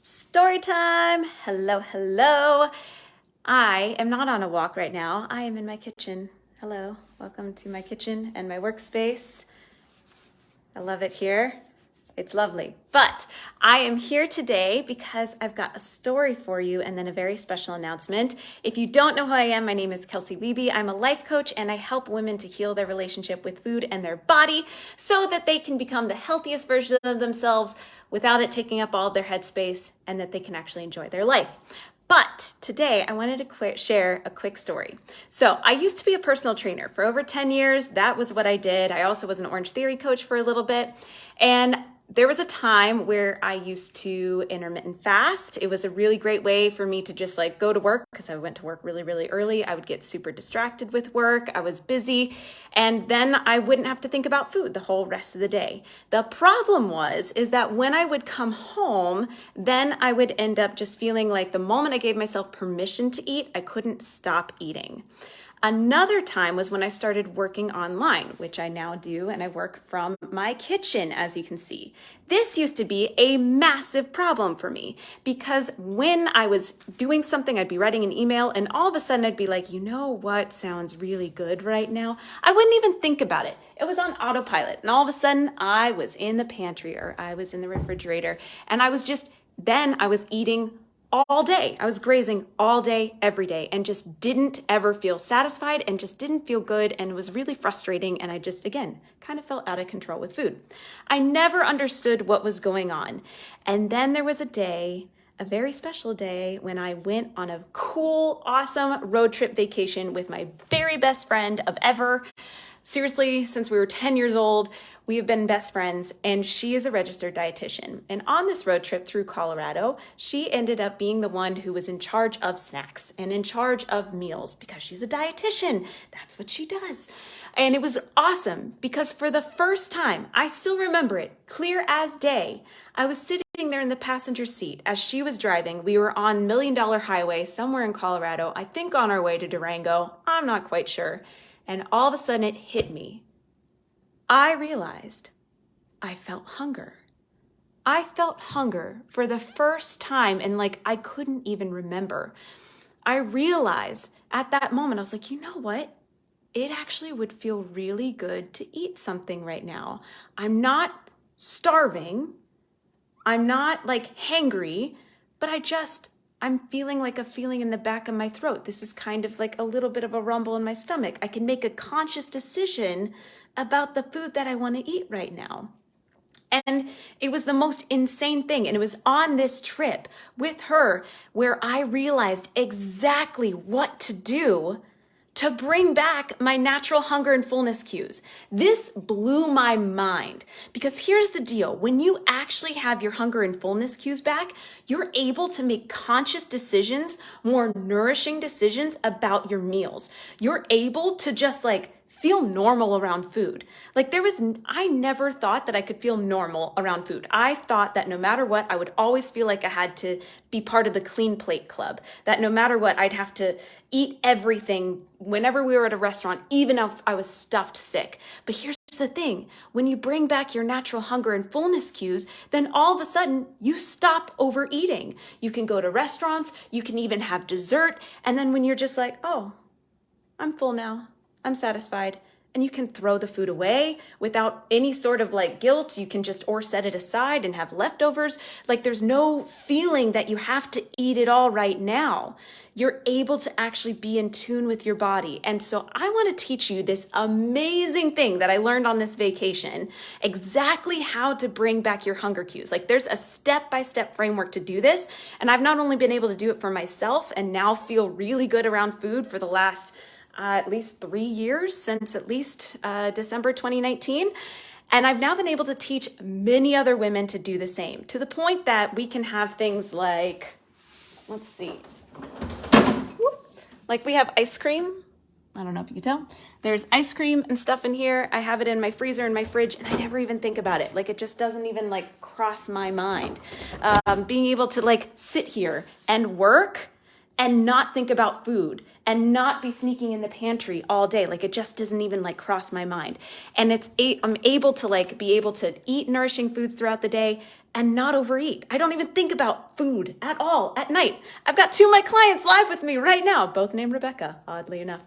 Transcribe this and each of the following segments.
Story time! Hello, hello. I am not on a walk right now. I am in my kitchen. Hello, welcome to my kitchen and my workspace. I love it here. It's lovely. But I am here today because I've got a story for you and then a very special announcement. If you don't know who I am, my name is Kelsey Wiebe. I'm a life coach and I help women to heal their relationship with food and their body so that they can become the healthiest version of themselves without it taking up all of their headspace and that they can actually enjoy their life. But today I wanted to share a quick story. So I used to be a personal trainer for over 10 years. That was what I did. I also was an Orange Theory coach for a little bit. And there was a time where I used to intermittent fast. It was a really great way for me to just like go to work because I went to work really, really early. I would get super distracted with work. I was busy. And then I wouldn't have to think about food the whole rest of the day. The problem is that when I would come home, then I would end up just feeling like the moment I gave myself permission to eat, I couldn't stop eating. Another time was when I started working online, which I now do, and I work from my kitchen, as you can see. This used to be a massive problem for me because when I was doing something, I'd be writing an email and all of a sudden I'd be like, you know what sounds really good right now? I wouldn't even think about it. It was on autopilot. And all of a sudden I was in the pantry or I was in the refrigerator and I was eating all day. I was grazing all day, every day, and just didn't ever feel satisfied and just didn't feel good. And it was really frustrating. And I just, again, kind of felt out of control with food. I never understood what was going on. And then there was a day, a very special day, when I went on a cool, awesome road trip vacation with my very best friend of ever. Seriously, since we were 10 years old, we have been best friends, and she is a registered dietitian. And on this road trip through Colorado, she ended up being the one who was in charge of snacks and in charge of meals because she's a dietitian. That's what she does. And it was awesome because for the first time, I still remember it clear as day, I was sitting there in the passenger seat as she was driving. We were on $1 Million Highway somewhere in Colorado, I think on our way to Durango. I'm not quite sure. And all of a sudden it hit me. I realized I felt hunger. I felt hunger for the first time and like I couldn't even remember. I realized at that moment, I was like, you know what? It actually would feel really good to eat something right now. I'm not starving. I'm not like hangry, but I'm feeling like a feeling in the back of my throat. This is kind of like a little bit of a rumble in my stomach. I can make a conscious decision about the food that I want to eat right now. And it was the most insane thing. And it was on this trip with her where I realized exactly what to do to bring back my natural hunger and fullness cues. This blew my mind because here's the deal. When you actually have your hunger and fullness cues back, you're able to make conscious decisions, more nourishing decisions about your meals. You're able to just like feel normal around food. I never thought that I could feel normal around food. I thought that no matter what, I would always feel like I had to be part of the clean plate club, that no matter what, I'd have to eat everything whenever we were at a restaurant, even if I was stuffed sick. But here's the thing, when you bring back your natural hunger and fullness cues, then all of a sudden you stop overeating. You can go to restaurants, you can even have dessert. And then when you're just like, oh, I'm full now, I'm satisfied. And you can throw the food away without any sort of like guilt. You can just or set it aside and have leftovers. Like there's no feeling that you have to eat it all right now. You're able to actually be in tune with your body. And so I want to teach you this amazing thing that I learned on this vacation, exactly how to bring back your hunger cues. Like there's a step-by-step framework to do this. And I've not only been able to do it for myself and now feel really good around food for the last at least 3 years, since at least December 2019. And I've now been able to teach many other women to do the same, to the point that we can have things like, let's see, like we have ice cream. I don't know if you can tell. There's ice cream and stuff in here. I have it in my freezer and my fridge, and I never even think about it. Like it just doesn't even like cross my mind. Being able to like sit here and work and not think about food and not be sneaking in the pantry all day. Like it just doesn't even like cross my mind. And I'm able to like be able to eat nourishing foods throughout the day and not overeat. I don't even think about food at all at night. I've got 2 of my clients live with me right now, both named Rebecca, oddly enough.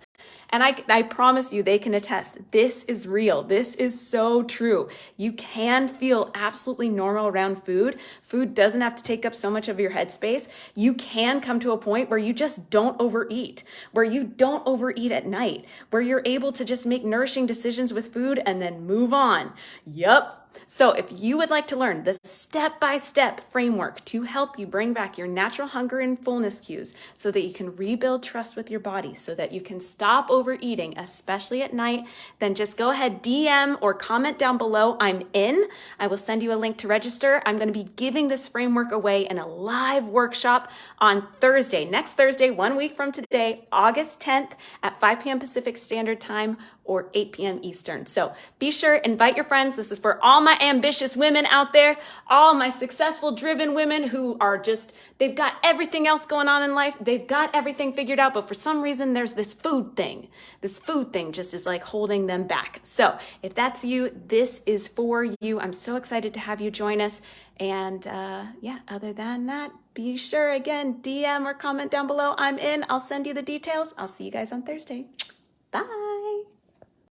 And I promise you, they can attest. This is real. This is so true. You can feel absolutely normal around food. Food doesn't have to take up so much of your headspace. You can come to a point where you just don't overeat, where you don't overeat at night, where you're able to just make nourishing decisions with food and then move on. Yup. So if you would like to learn the step-by-step framework to help you bring back your natural hunger and fullness cues so that you can rebuild trust with your body, so that you can stop overeating, especially at night, then just go ahead, DM or comment down below, I'm in. I will send you a link to register. I'm going to be giving this framework away in a live workshop on Thursday, next Thursday, 1 week from today, August 10th at 5 p.m. Pacific Standard Time or 8 p.m. Eastern. So be sure, invite your friends. This is for all my ambitious women out there, all my successful, driven women who are just, they've got everything else going on in life. They've got everything figured out, but for some reason, there's this food thing. This food thing just is like holding them back. So if that's you, this is for you. I'm so excited to have you join us. And yeah, other than that, be sure, again, DM or comment down below. I'm in. I'll send you the details. I'll see you guys on Thursday. Bye.